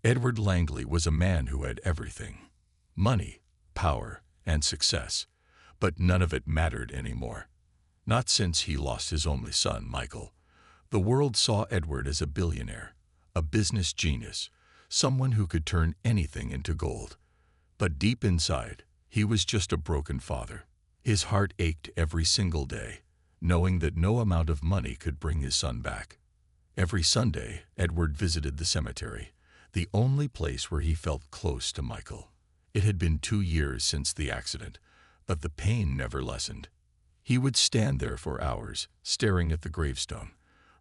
Edward Langley was a man who had everything: money, power, and success. But none of it mattered anymore. Not since he lost his only son, Michael. The world saw Edward as a billionaire, a business genius, someone who could turn anything into gold. But deep inside, he was just a broken father. His heart ached every single day, knowing that no amount of money could bring his son back. Every Sunday, Edward visited the cemetery, the only place where he felt close to Michael. It had been 2 years since the accident, but the pain never lessened. He would stand there for hours, staring at the gravestone,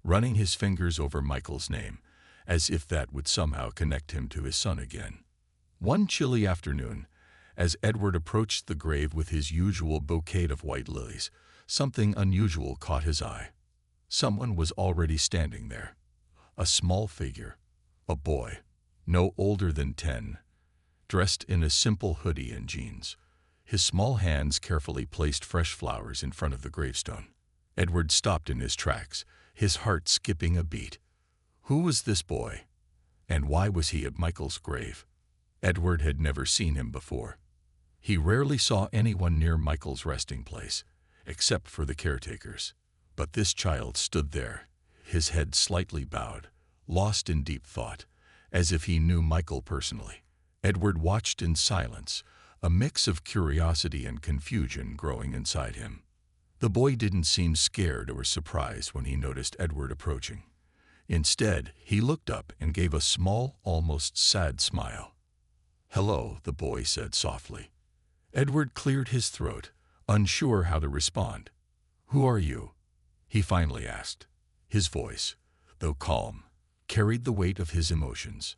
running his fingers over Michael's name, as if that would somehow connect him to his son again. One chilly afternoon, as Edward approached the grave with his usual bouquet of white lilies, something unusual caught his eye. Someone was already standing there. A small figure, a boy, no older than 10, dressed in a simple hoodie and jeans. His small hands carefully placed fresh flowers in front of the gravestone. Edward stopped in his tracks, his heart skipping a beat. Who was this boy? And why was he at Michael's grave? Edward had never seen him before. He rarely saw anyone near Michael's resting place, except for the caretakers. But this child stood there, his head slightly bowed, lost in deep thought, as if he knew Michael personally. Edward watched in silence, a mix of curiosity and confusion growing inside him. The boy didn't seem scared or surprised when he noticed Edward approaching. Instead, he looked up and gave a small, almost sad smile. "Hello," the boy said softly. Edward cleared his throat, unsure how to respond. "Who are you?" he finally asked. His voice, though calm, carried the weight of his emotions.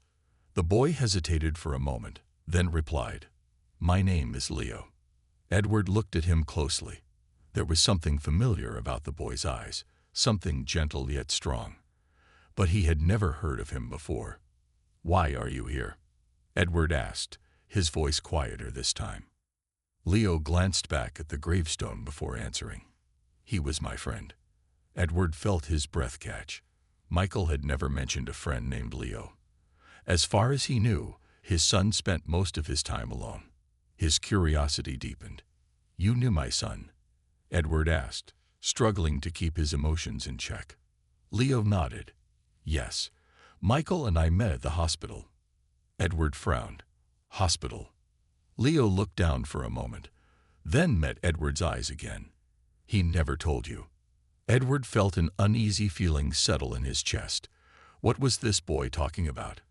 The boy hesitated for a moment, then replied, "My name is Leo." Edward looked at him closely. There was something familiar about the boy's eyes, something gentle yet strong. But he had never heard of him before. "Why are you here?" Edward asked, his voice quieter this time. Leo glanced back at the gravestone before answering. "He was my friend." Edward felt his breath catch. Michael had never mentioned a friend named Leo. As far as he knew, his son spent most of his time alone. His curiosity deepened. "You knew my son?" Edward asked, struggling to keep his emotions in check. Leo nodded. "Yes. Michael and I met at the hospital." Edward frowned. "Hospital?" Leo looked down for a moment, then met Edward's eyes again. "He never told you." Edward felt an uneasy feeling settle in his chest. What was this boy talking about?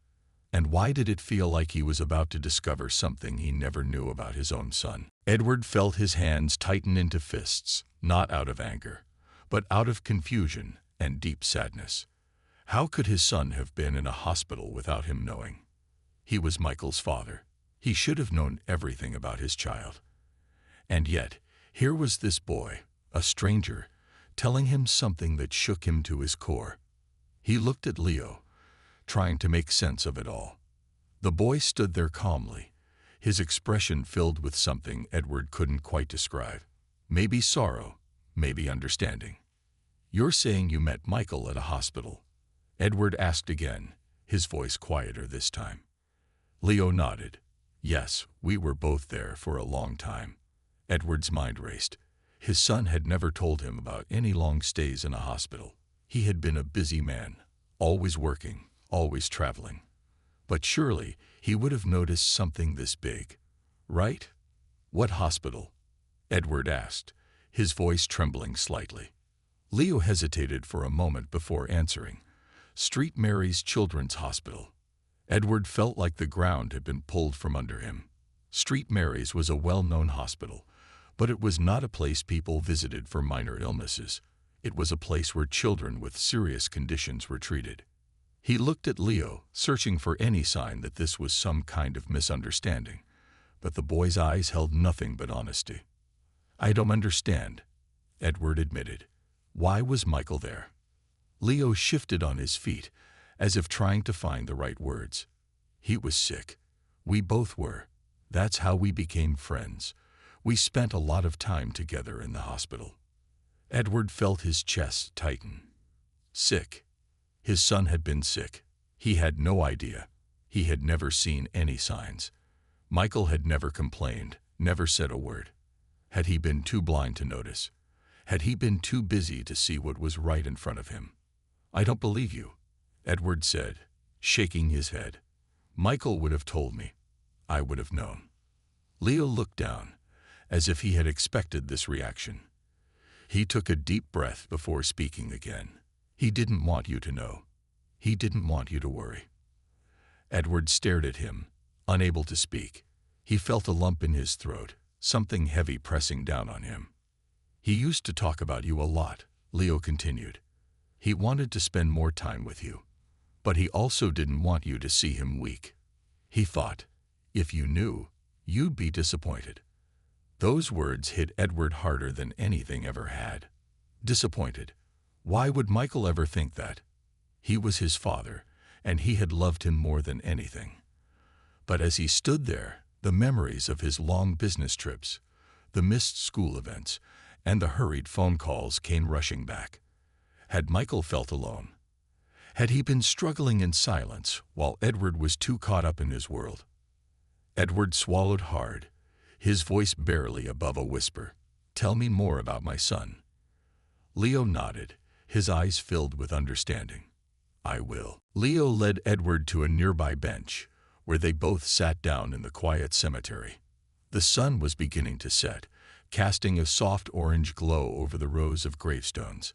And why did it feel like he was about to discover something he never knew about his own son? Edward felt his hands tighten into fists, not out of anger, but out of confusion and deep sadness. How could his son have been in a hospital without him knowing? He was Michael's father. He should have known everything about his child. And yet, here was this boy, a stranger, telling him something that shook him to his core. He looked at Leo, trying to make sense of it all. The boy stood there calmly, his expression filled with something Edward couldn't quite describe. Maybe sorrow, maybe understanding. "You're saying you met Michael at a hospital?" Edward asked again, his voice quieter this time. Leo nodded. "Yes, we were both there for a long time." Edward's mind raced. His son had never told him about any long stays in a hospital. He had been a busy man, always working, always traveling. But surely he would have noticed something this big, right? "What hospital?" Edward asked, his voice trembling slightly. Leo hesitated for a moment before answering. "St. Mary's Children's Hospital." Edward felt like the ground had been pulled from under him. St. Mary's was a well-known hospital, but it was not a place people visited for minor illnesses. It was a place where children with serious conditions were treated. He looked at Leo, searching for any sign that this was some kind of misunderstanding, but the boy's eyes held nothing but honesty. "I don't understand," Edward admitted. "Why was Michael there?" Leo shifted on his feet, as if trying to find the right words. "He was sick. We both were. That's how we became friends. We spent a lot of time together in the hospital." Edward felt his chest tighten. Sick. His son had been sick. He had no idea. He had never seen any signs. Michael had never complained, never said a word. Had he been too blind to notice? Had he been too busy to see what was right in front of him? "I don't believe you," Edward said, shaking his head. "Michael would have told me. I would have known." Leo looked down, as if he had expected this reaction. He took a deep breath before speaking again. "He didn't want you to know. He didn't want you to worry." Edward stared at him, unable to speak. He felt a lump in his throat, something heavy pressing down on him. "He used to talk about you a lot," Leo continued. "He wanted to spend more time with you. But he also didn't want you to see him weak. He thought, if you knew, you'd be disappointed." Those words hit Edward harder than anything ever had. Disappointed. Why would Michael ever think that? He was his father, and he had loved him more than anything. But as he stood there, the memories of his long business trips, the missed school events, and the hurried phone calls came rushing back. Had Michael felt alone? Had he been struggling in silence while Edward was too caught up in his world? Edward swallowed hard, his voice barely above a whisper. "Tell me more about my son." Leo nodded, his eyes filled with understanding. "I will." Leo led Edward to a nearby bench, where they both sat down in the quiet cemetery. The sun was beginning to set, casting a soft orange glow over the rows of gravestones.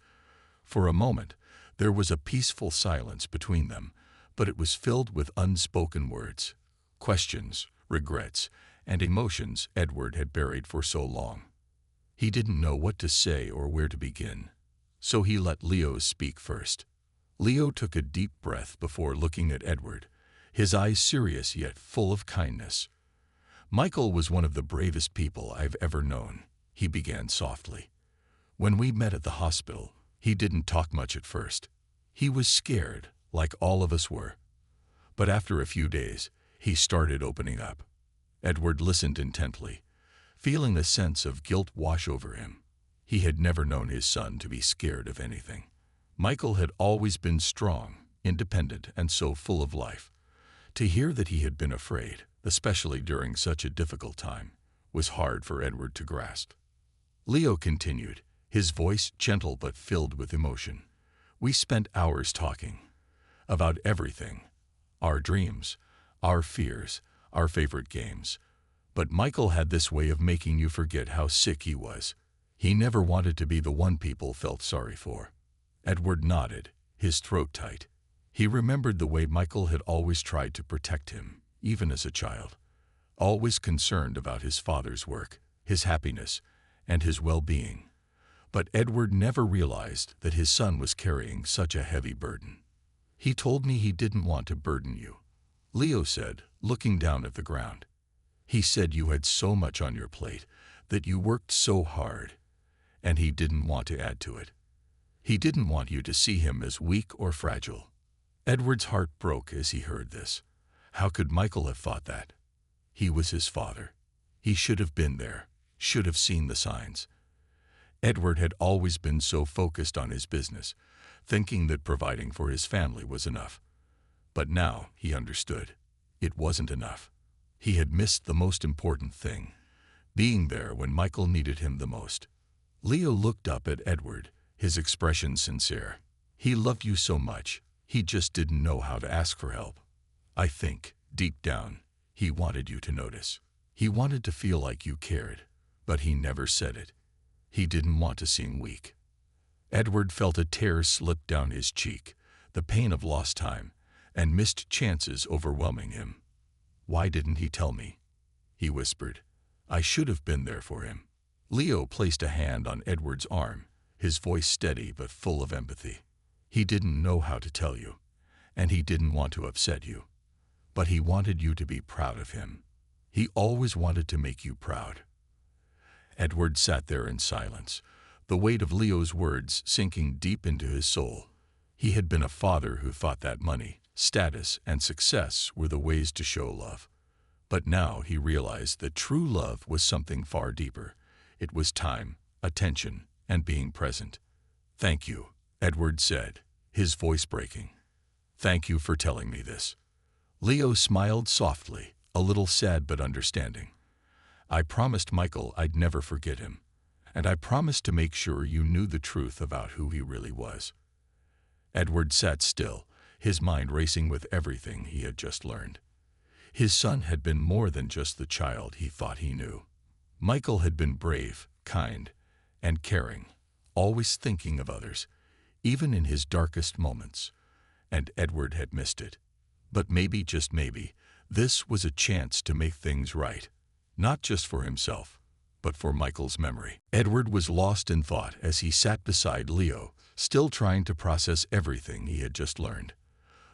For a moment, there was a peaceful silence between them, but it was filled with unspoken words, questions, regrets, and emotions Edward had buried for so long. He didn't know what to say or where to begin, so he let Leo speak first. Leo took a deep breath before looking at Edward, his eyes serious yet full of kindness. "Michael was one of the bravest people I've ever known," he began softly. "When we met at the hospital, he didn't talk much at first. He was scared, like all of us were. But after a few days, he started opening up." Edward listened intently, feeling a sense of guilt wash over him. He had never known his son to be scared of anything. Michael had always been strong, independent, and so full of life. To hear that he had been afraid, especially during such a difficult time, was hard for Edward to grasp. Leo continued, his voice gentle but filled with emotion. "We spent hours talking about everything, our dreams, our fears, our favorite games. But Michael had this way of making you forget how sick he was. He never wanted to be the one people felt sorry for." Edward nodded, his throat tight. He remembered the way Michael had always tried to protect him, even as a child. Always concerned about his father's work, his happiness, and his well-being. But Edward never realized that his son was carrying such a heavy burden. "He told me he didn't want to burden you," Leo said, looking down at the ground. "He said you had so much on your plate, that you worked so hard, and he didn't want to add to it. He didn't want you to see him as weak or fragile." Edward's heart broke as he heard this. How could Michael have thought that? He was his father. He should have been there, should have seen the signs. Edward had always been so focused on his business, thinking that providing for his family was enough. But now he understood. It wasn't enough. He had missed the most important thing, being there when Michael needed him the most. Leo looked up at Edward, his expression sincere. "He loved you so much, he just didn't know how to ask for help. I think, deep down, he wanted you to notice. He wanted to feel like you cared, but he never said it. He didn't want to seem weak." Edward felt a tear slip down his cheek, the pain of lost time and missed chances overwhelming him. "Why didn't he tell me?" he whispered. "I should have been there for him." Leo placed a hand on Edward's arm, his voice steady but full of empathy. "He didn't know how to tell you, and he didn't want to upset you. But he wanted you to be proud of him. He always wanted to make you proud." Edward sat there in silence, the weight of Leo's words sinking deep into his soul. He had been a father who thought that money, status, and success were the ways to show love. But now he realized that true love was something far deeper. It was time, attention, and being present. "Thank you," Edward said, his voice breaking. "Thank you for telling me this." Leo smiled softly, a little sad but understanding. I promised Michael I'd never forget him, and I promised to make sure you knew the truth about who he really was. Edward sat still, his mind racing with everything he had just learned. His son had been more than just the child he thought he knew. Michael had been brave, kind, and caring, always thinking of others, even in his darkest moments, and Edward had missed it. But maybe, just maybe, this was a chance to make things right, not just for himself, but for Michael's memory. Edward was lost in thought as he sat beside Leo, still trying to process everything he had just learned.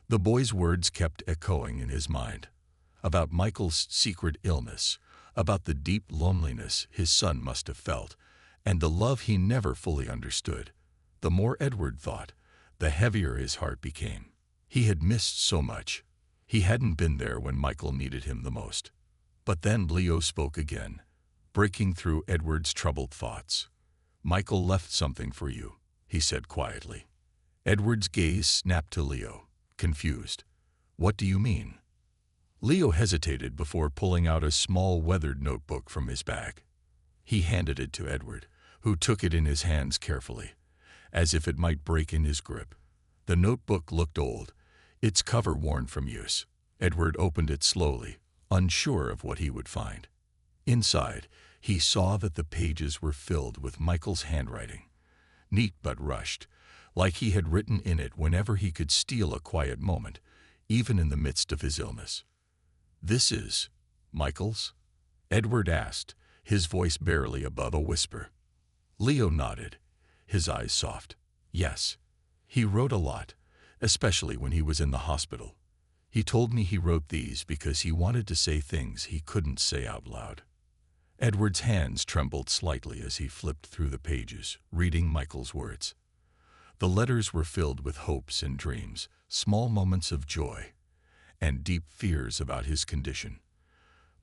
The boy's words kept echoing in his mind, about Michael's secret illness, about the deep loneliness his son must have felt, and the love he never fully understood. The more Edward thought, the heavier his heart became. He had missed so much. He hadn't been there when Michael needed him the most. But then Leo spoke again, breaking through Edward's troubled thoughts. Michael left something for you, he said quietly. Edward's gaze snapped to Leo, confused. What do you mean? Leo hesitated before pulling out a small weathered notebook from his bag. He handed it to Edward, who took it in his hands carefully, as if it might break in his grip. The notebook looked old, its cover worn from use. Edward opened it slowly, unsure of what he would find. Inside, he saw that the pages were filled with Michael's handwriting, neat but rushed, like he had written in it whenever he could steal a quiet moment, even in the midst of his illness. This is Michael's? Edward asked, his voice barely above a whisper. Leo nodded, his eyes soft. Yes. He wrote a lot, especially when he was in the hospital. He told me he wrote these because he wanted to say things he couldn't say out loud. Edward's hands trembled slightly as he flipped through the pages, reading Michael's words. The letters were filled with hopes and dreams, small moments of joy, and deep fears about his condition.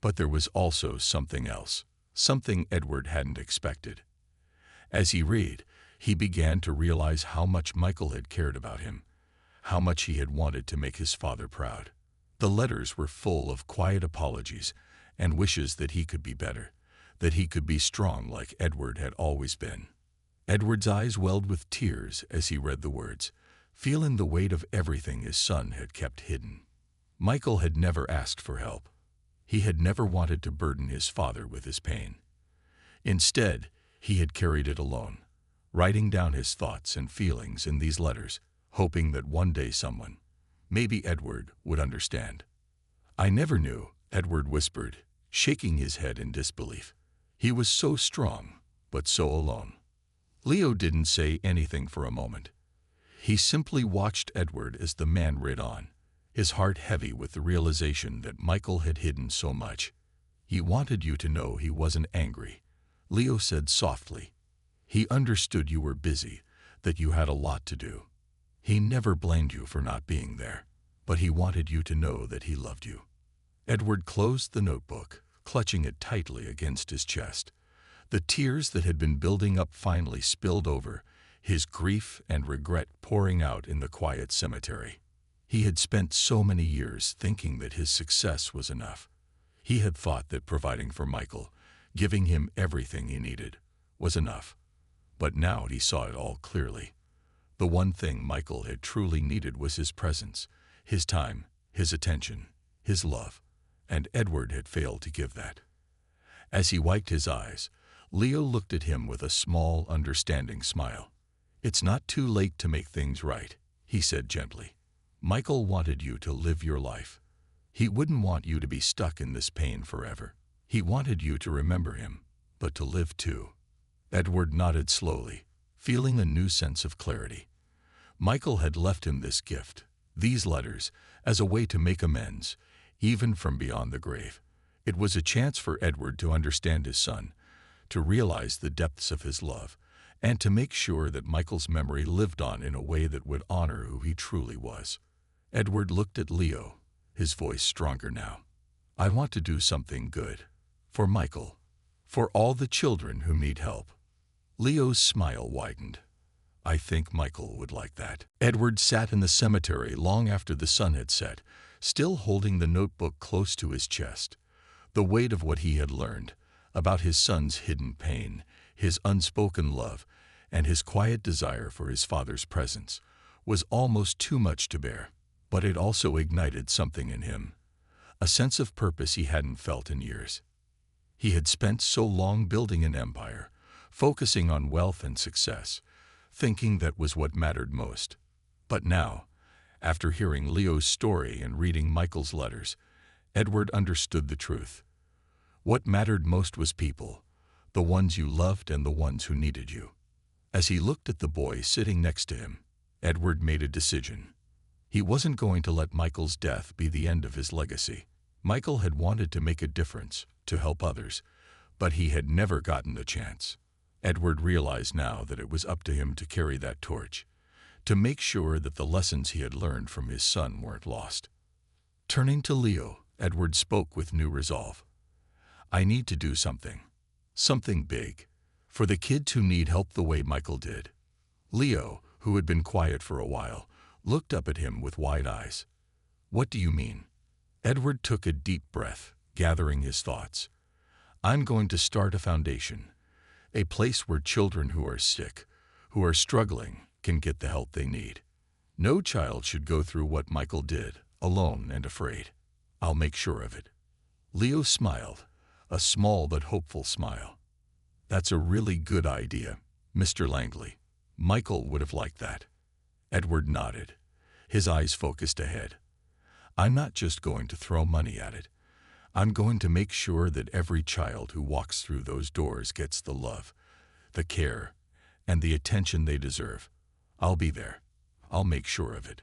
But there was also something else, something Edward hadn't expected. As he read, he began to realize how much Michael had cared about him, how much he had wanted to make his father proud. The letters were full of quiet apologies and wishes that he could be better, that he could be strong like Edward had always been. Edward's eyes welled with tears as he read the words, feeling the weight of everything his son had kept hidden. Michael had never asked for help. He had never wanted to burden his father with his pain. Instead, he had carried it alone, writing down his thoughts and feelings in these letters, hoping that one day someone, maybe Edward, would understand. I never knew, Edward whispered, shaking his head in disbelief. He was so strong, but so alone. Leo didn't say anything for a moment. He simply watched Edward as the man read on, his heart heavy with the realization that Michael had hidden so much. He wanted you to know he wasn't angry, Leo said softly. He understood you were busy, that you had a lot to do. He never blamed you for not being there, but he wanted you to know that he loved you. Edward closed the notebook, clutching it tightly against his chest. The tears that had been building up finally spilled over, his grief and regret pouring out in the quiet cemetery. He had spent so many years thinking that his success was enough. He had thought that providing for Michael, giving him everything he needed, was enough. But now he saw it all clearly. The one thing Michael had truly needed was his presence, his time, his attention, his love, and Edward had failed to give that. As he wiped his eyes, Leo looked at him with a small, understanding smile. It's not too late to make things right, he said gently. Michael wanted you to live your life. He wouldn't want you to be stuck in this pain forever. He wanted you to remember him, but to live too. Edward nodded slowly, feeling a new sense of clarity. Michael had left him this gift, these letters, as a way to make amends, even from beyond the grave. It was a chance for Edward to understand his son, to realize the depths of his love, and to make sure that Michael's memory lived on in a way that would honor who he truly was. Edward looked at Leo, his voice stronger now. I want to do something good. For Michael. For all the children who need help. Leo's smile widened. I think Michael would like that. Edward sat in the cemetery long after the sun had set, still holding the notebook close to his chest. The weight of what he had learned about his son's hidden pain, his unspoken love, and his quiet desire for his father's presence was almost too much to bear. But it also ignited something in him, a sense of purpose he hadn't felt in years. He had spent so long building an empire, focusing on wealth and success, thinking that was what mattered most. But now, after hearing Leo's story and reading Michael's letters, Edward understood the truth. What mattered most was people, the ones you loved and the ones who needed you. As he looked at the boy sitting next to him, Edward made a decision. He wasn't going to let Michael's death be the end of his legacy. Michael had wanted to make a difference, to help others, but he had never gotten the chance. Edward realized now that it was up to him to carry that torch, to make sure that the lessons he had learned from his son weren't lost. Turning to Leo, Edward spoke with new resolve. I need to do something big, for the kids who need help the way Michael did. Leo, who had been quiet for a while, looked up at him with wide eyes. What do you mean? Edward took a deep breath, gathering his thoughts. I'm going to start a foundation, a place where children who are sick, who are struggling, can get the help they need. No child should go through what Michael did, alone and afraid. I'll make sure of it. Leo smiled, a small but hopeful smile. That's a really good idea, Mr. Langley. Michael would have liked that. Edward nodded, his eyes focused ahead. I'm not just going to throw money at it. I'm going to make sure that every child who walks through those doors gets the love, the care, and the attention they deserve. I'll be there. I'll make sure of it.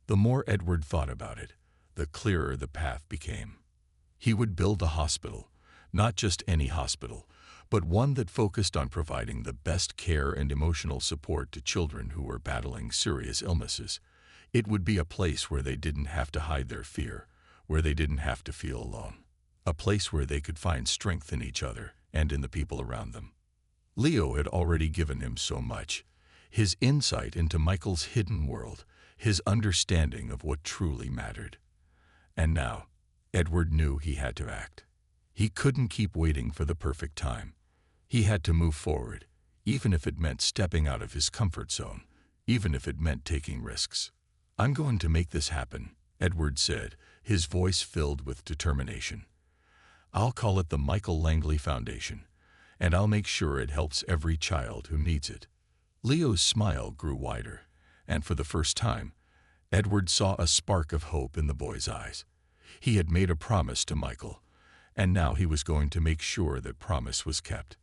The more Edward thought about it, the clearer the path became. He would build a hospital, not just any hospital, but one that focused on providing the best care and emotional support to children who were battling serious illnesses. It would be a place where they didn't have to hide their fear, where they didn't have to feel alone. A place where they could find strength in each other and in the people around them. Leo had already given him so much. His insight into Michael's hidden world, his understanding of what truly mattered. And now, Edward knew he had to act. He couldn't keep waiting for the perfect time. He had to move forward, even if it meant stepping out of his comfort zone, even if it meant taking risks. I'm going to make this happen, Edward said, his voice filled with determination. I'll call it the Michael Langley Foundation, and I'll make sure it helps every child who needs it. Leo's smile grew wider, and for the first time, Edward saw a spark of hope in the boy's eyes. He had made a promise to Michael, and now he was going to make sure that promise was kept.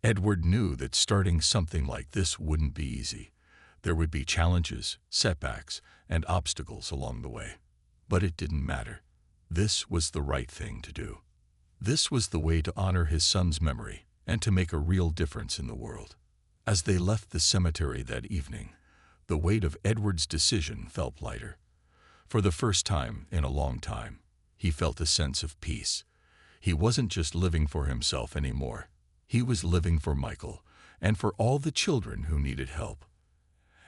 Edward knew that starting something like this wouldn't be easy. There would be challenges, setbacks, and obstacles along the way. But it didn't matter. This was the right thing to do. This was the way to honor his son's memory and to make a real difference in the world. As they left the cemetery that evening, the weight of Edward's decision felt lighter. For the first time in a long time, he felt a sense of peace. He wasn't just living for himself anymore. He was living for Michael and for all the children who needed help.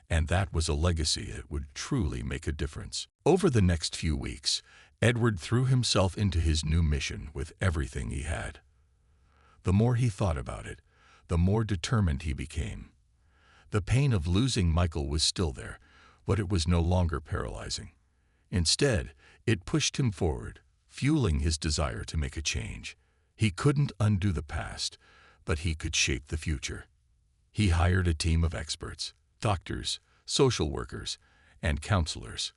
And that was a legacy that would truly make a difference. Over the next few weeks, Edward threw himself into his new mission with everything he had. The more he thought about it, the more determined he became. The pain of losing Michael was still there, but it was no longer paralyzing. Instead, it pushed him forward, fueling his desire to make a change. He couldn't undo the past, but he could shape the future. He hired a team of experts, doctors, social workers, and counselors.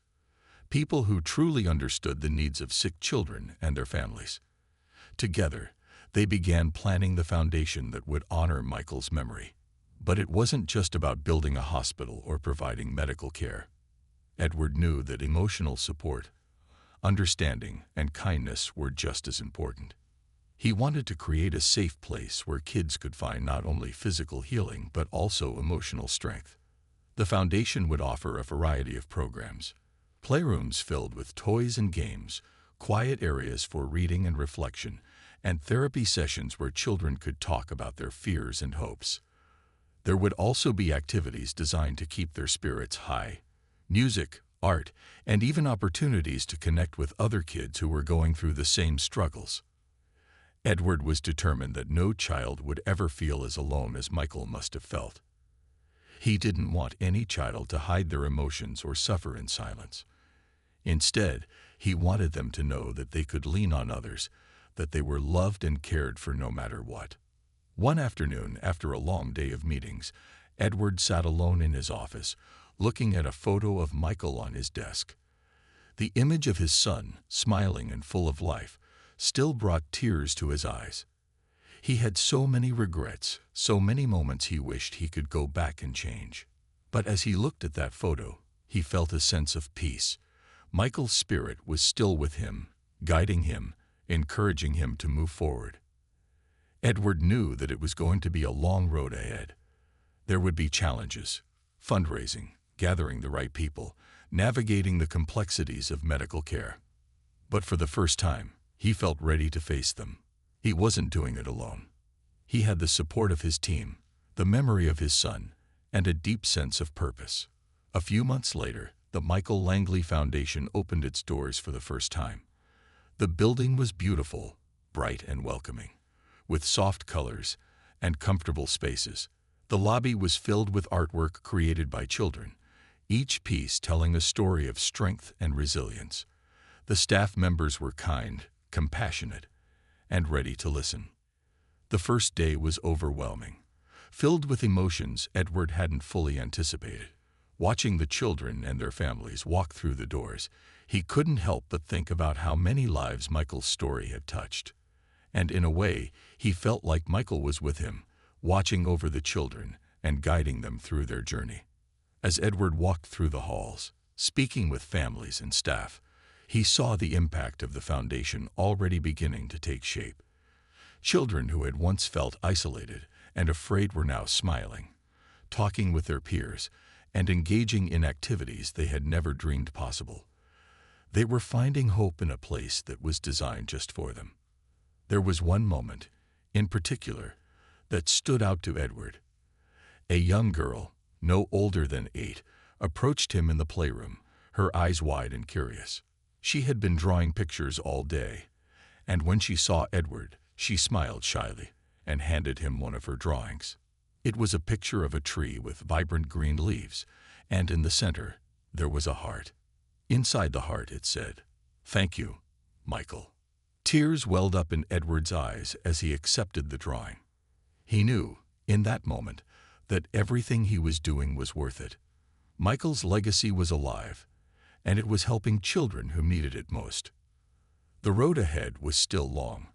People who truly understood the needs of sick children and their families. Together, they began planning the foundation that would honor Michael's memory. But it wasn't just about building a hospital or providing medical care. Edward knew that emotional support, understanding, and kindness were just as important. He wanted to create a safe place where kids could find not only physical healing but also emotional strength. The foundation would offer a variety of programs. Playrooms filled with toys and games, quiet areas for reading and reflection, and therapy sessions where children could talk about their fears and hopes. There would also be activities designed to keep their spirits high. Music, art, and even opportunities to connect with other kids who were going through the same struggles. Edward was determined that no child would ever feel as alone as Michael must have felt. He didn't want any child to hide their emotions or suffer in silence. Instead, he wanted them to know that they could lean on others, that they were loved and cared for no matter what. One afternoon, after a long day of meetings, Edward sat alone in his office, looking at a photo of Michael on his desk. The image of his son, smiling and full of life, still brought tears to his eyes. He had so many regrets, so many moments he wished he could go back and change. But as he looked at that photo, he felt a sense of peace. Michael's spirit was still with him, guiding him, encouraging him to move forward. Edward knew that it was going to be a long road ahead. There would be challenges, fundraising, gathering the right people, navigating the complexities of medical care. But for the first time, he felt ready to face them. He wasn't doing it alone. He had the support of his team, the memory of his son, and a deep sense of purpose. A few months later, the Michael Langley Foundation opened its doors for the first time. The building was beautiful, bright and welcoming, with soft colors and comfortable spaces. The lobby was filled with artwork created by children, each piece telling a story of strength and resilience. The staff members were kind, compassionate, and ready to listen. The first day was overwhelming, filled with emotions Edward hadn't fully anticipated. Watching the children and their families walk through the doors, he couldn't help but think about how many lives Michael's story had touched. And in a way, he felt like Michael was with him, watching over the children and guiding them through their journey. As Edward walked through the halls, speaking with families and staff, he saw the impact of the foundation already beginning to take shape. Children who had once felt isolated and afraid were now smiling, talking with their peers, and engaging in activities they had never dreamed possible. They were finding hope in a place that was designed just for them. There was one moment, in particular, that stood out to Edward. A young girl, no older than 8, approached him in the playroom, her eyes wide and curious. She had been drawing pictures all day, and when she saw Edward, she smiled shyly and handed him one of her drawings. It was a picture of a tree with vibrant green leaves, and in the center, there was a heart. Inside the heart, it said, "Thank you, Michael." Tears welled up in Edward's eyes as he accepted the drawing. He knew, in that moment, that everything he was doing was worth it. Michael's legacy was alive, and it was helping children who needed it most. The road ahead was still long,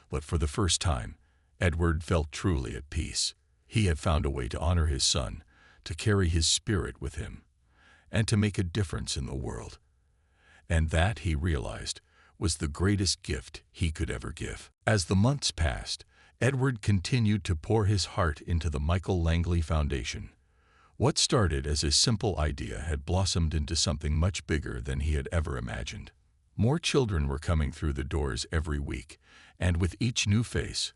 but for the first time, Edward felt truly at peace. He had found a way to honor his son, to carry his spirit with him, and to make a difference in the world. And that, he realized, was the greatest gift he could ever give. As the months passed, Edward continued to pour his heart into the Michael Langley Foundation. What started as a simple idea had blossomed into something much bigger than he had ever imagined. More children were coming through the doors every week, and with each new face,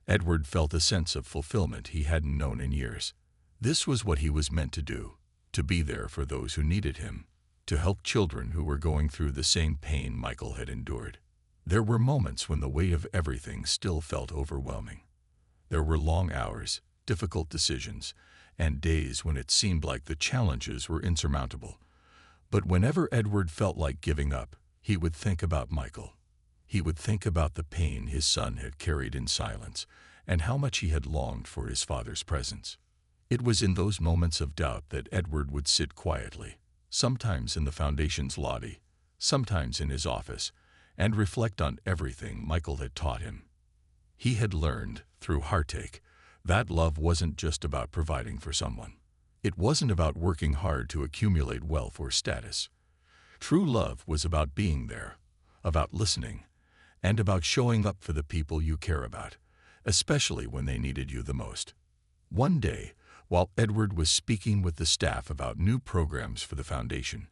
Edward felt a sense of fulfillment he hadn't known in years. This was what he was meant to do, to be there for those who needed him, to help children who were going through the same pain Michael had endured. There were moments when the weight of everything still felt overwhelming. There were long hours, difficult decisions, and days when it seemed like the challenges were insurmountable. But whenever Edward felt like giving up, he would think about Michael. He would think about the pain his son had carried in silence and how much he had longed for his father's presence. It was in those moments of doubt that Edward would sit quietly, sometimes in the foundation's lobby, sometimes in his office, and reflect on everything Michael had taught him. He had learned, through heartache, that love wasn't just about providing for someone. It wasn't about working hard to accumulate wealth or status. True love was about being there, about listening, and about showing up for the people you care about, especially when they needed you the most. One day, while Edward was speaking with the staff about new programs for the foundation,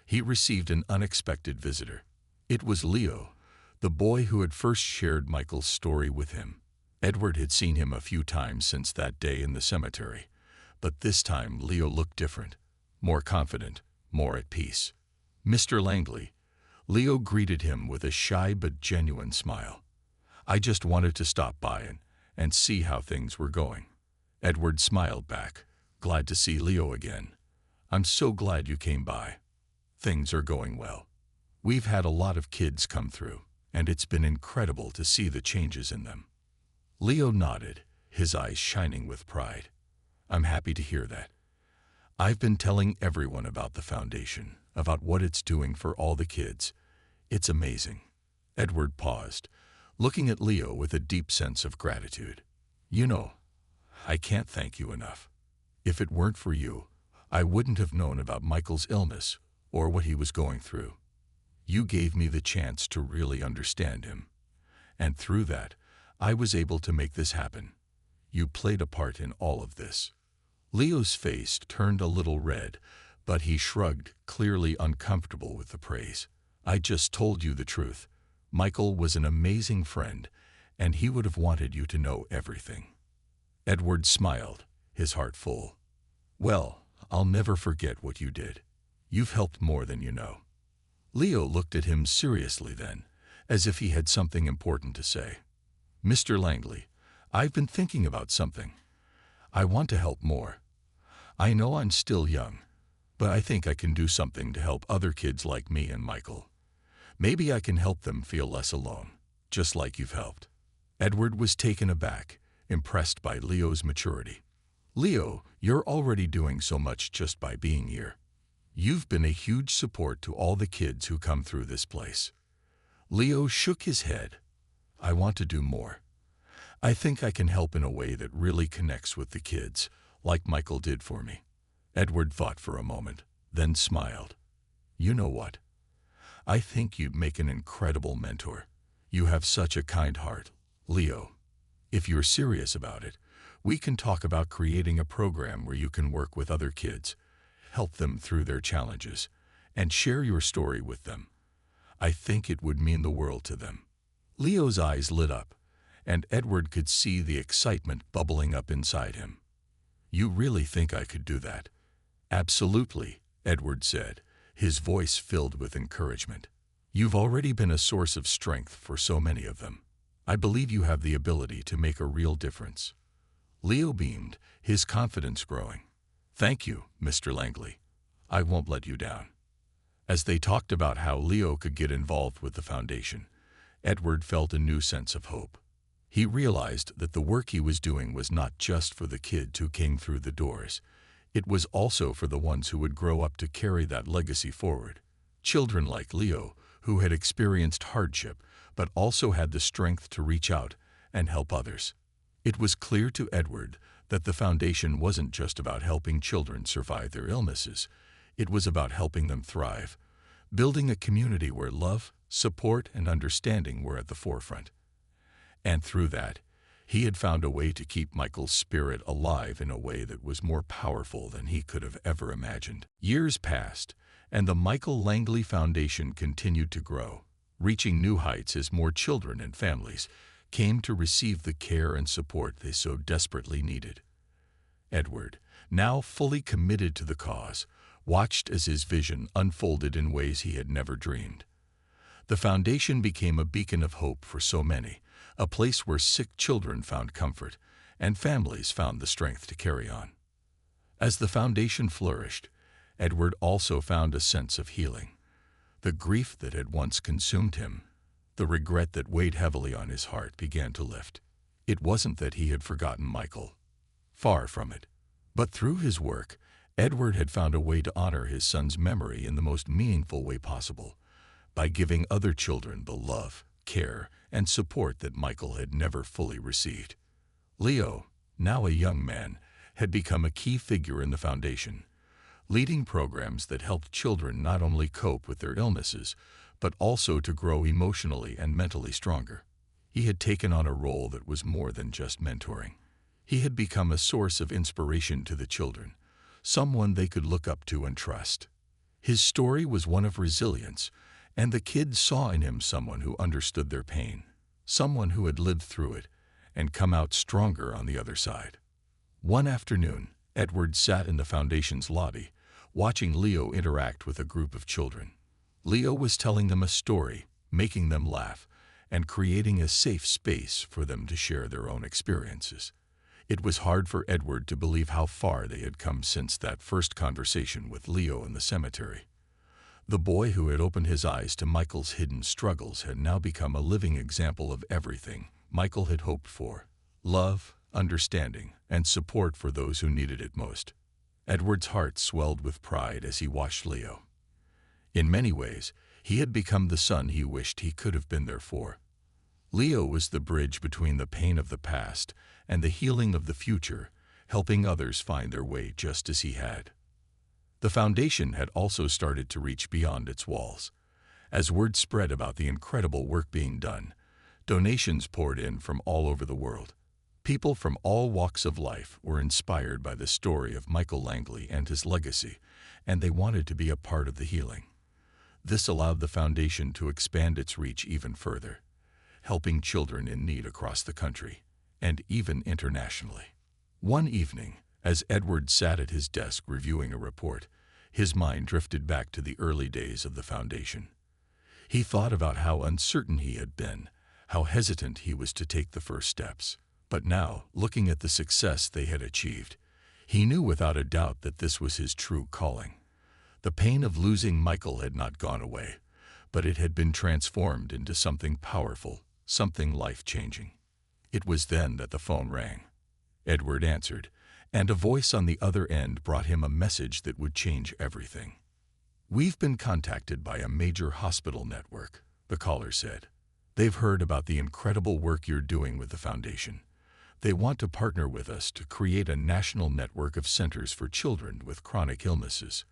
he received an unexpected visitor. It was Leo, the boy who had first shared Michael's story with him. Edward had seen him a few times since that day in the cemetery, But this time Leo looked different, more confident, more at peace. "Mr. Langley." Leo greeted him with a shy but genuine smile. "I just wanted to stop by and see how things were going." Edward smiled back, glad to see Leo again. "I'm so glad you came by. Things are going well. We've had a lot of kids come through, and it's been incredible to see the changes in them." Leo nodded, his eyes shining with pride. "I'm happy to hear that. I've been telling everyone about the foundation, about what it's doing for all the kids. It's amazing." Edward paused, looking at Leo with a deep sense of gratitude. "You know, I can't thank you enough. If it weren't for you, I wouldn't have known about Michael's illness or what he was going through. You gave me the chance to really understand him. And through that, I was able to make this happen. You played a part in all of this." Leo's face turned a little red, but he shrugged, clearly uncomfortable with the praise. "I just told you the truth. Michael was an amazing friend, and he would have wanted you to know everything." Edward smiled, his heart full. "Well, I'll never forget what you did. You've helped more than you know." Leo looked at him seriously then, as if he had something important to say. "Mr. Langley, I've been thinking about something. I want to help more. I know I'm still young, but I think I can do something to help other kids like me and Michael. Maybe I can help them feel less alone, just like you've helped." Edward was taken aback, impressed by Leo's maturity. "Leo, you're already doing so much just by being here. You've been a huge support to all the kids who come through this place." Leo shook his head. "I want to do more. I think I can help in a way that really connects with the kids, like Michael did for me." Edward thought for a moment, then smiled. "You know what? I think you'd make an incredible mentor. You have such a kind heart, Leo. If you're serious about it, we can talk about creating a program where you can work with other kids, help them through their challenges, and share your story with them. I think it would mean the world to them." Leo's eyes lit up, and Edward could see the excitement bubbling up inside him. "You really think I could do that?" "Absolutely," Edward said, his voice filled with encouragement. "You've already been a source of strength for so many of them. I believe you have the ability to make a real difference." Leo beamed, his confidence growing. "Thank you, Mr. Langley. I won't let you down." As they talked about how Leo could get involved with the foundation, Edward felt a new sense of hope. He realized that the work he was doing was not just for the kids who came through the doors. It was also for the ones who would grow up to carry that legacy forward. Children like Leo, who had experienced hardship, but also had the strength to reach out and help others. It was clear to Edward that the foundation wasn't just about helping children survive their illnesses. It was about helping them thrive, building a community where love, support, and understanding were at the forefront. And through that, he had found a way to keep Michael's spirit alive in a way that was more powerful than he could have ever imagined. Years passed, and the Michael Langley Foundation continued to grow, reaching new heights as more children and families came to receive the care and support they so desperately needed. Edward, now fully committed to the cause, watched as his vision unfolded in ways he had never dreamed. The foundation became a beacon of hope for so many, a place where sick children found comfort and families found the strength to carry on. As the foundation flourished, Edward also found a sense of healing. The grief that had once consumed him, the regret that weighed heavily on his heart, began to lift. It wasn't that he had forgotten Michael. Far from it. But through his work, Edward had found a way to honor his son's memory in the most meaningful way possible, by giving other children the love, care, and support that Michael had never fully received. Leo, now a young man, had become a key figure in the foundation, leading programs that helped children not only cope with their illnesses, but also to grow emotionally and mentally stronger. He had taken on a role that was more than just mentoring. He had become a source of inspiration to the children, someone they could look up to and trust. His story was one of resilience, and the kids saw in him someone who understood their pain, someone who had lived through it and come out stronger on the other side. One afternoon, Edward sat in the foundation's lobby, watching Leo interact with a group of children. Leo was telling them a story, making them laugh, and creating a safe space for them to share their own experiences. It was hard for Edward to believe how far they had come since that first conversation with Leo in the cemetery. The boy who had opened his eyes to Michael's hidden struggles had now become a living example of everything Michael had hoped for: love, understanding, and support for those who needed it most. Edward's heart swelled with pride as he watched Leo. In many ways, he had become the son he wished he could have been there for. Leo was the bridge between the pain of the past and the healing of the future, helping others find their way just as he had. The foundation had also started to reach beyond its walls. As word spread about the incredible work being done, donations poured in from all over the world. People from all walks of life were inspired by the story of Michael Langley and his legacy, and they wanted to be a part of the healing. This allowed the foundation to expand its reach even further, helping children in need across the country, and even internationally. One evening, as Edward sat at his desk reviewing a report, his mind drifted back to the early days of the foundation. He thought about how uncertain he had been, how hesitant he was to take the first steps. But now, looking at the success they had achieved, he knew without a doubt that this was his true calling. The pain of losing Michael had not gone away, but it had been transformed into something powerful, something life-changing. It was then that the phone rang. Edward answered, and a voice on the other end brought him a message that would change everything. "We've been contacted by a major hospital network," the caller said. "They've heard about the incredible work you're doing with the foundation. They want to partner with us to create a national network of centers for children with chronic illnesses.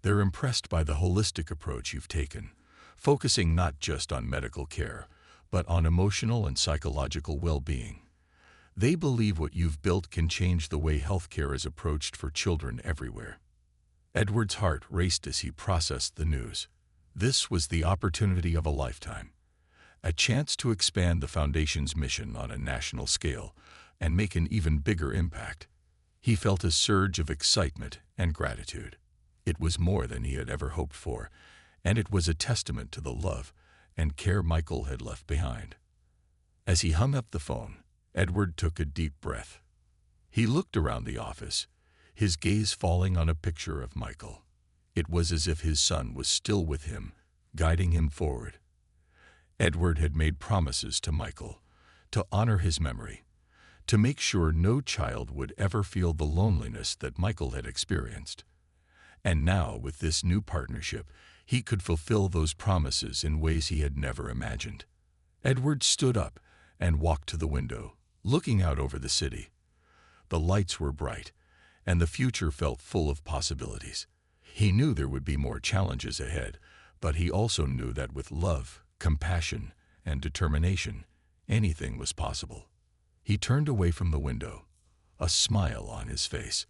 They're impressed by the holistic approach you've taken, focusing not just on medical care, but on emotional and psychological well-being. They believe what you've built can change the way healthcare is approached for children everywhere." Edward's heart raced as he processed the news. This was the opportunity of a lifetime. A chance to expand the foundation's mission on a national scale and make an even bigger impact. He felt a surge of excitement and gratitude. It was more than he had ever hoped for, and it was a testament to the love and care Michael had left behind. As he hung up the phone, Edward took a deep breath. He looked around the office, his gaze falling on a picture of Michael. It was as if his son was still with him, guiding him forward. Edward had made promises to Michael, to honor his memory, to make sure no child would ever feel the loneliness that Michael had experienced. And now, with this new partnership, he could fulfill those promises in ways he had never imagined. Edward stood up and walked to the window, looking out over the city. The lights were bright, and the future felt full of possibilities. He knew there would be more challenges ahead, but he also knew that with love, compassion, and determination, anything was possible. He turned away from the window, a smile on his face.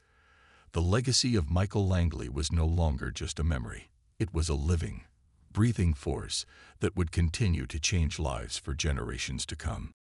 The legacy of Michael Langley was no longer just a memory. It was a living, breathing force that would continue to change lives for generations to come.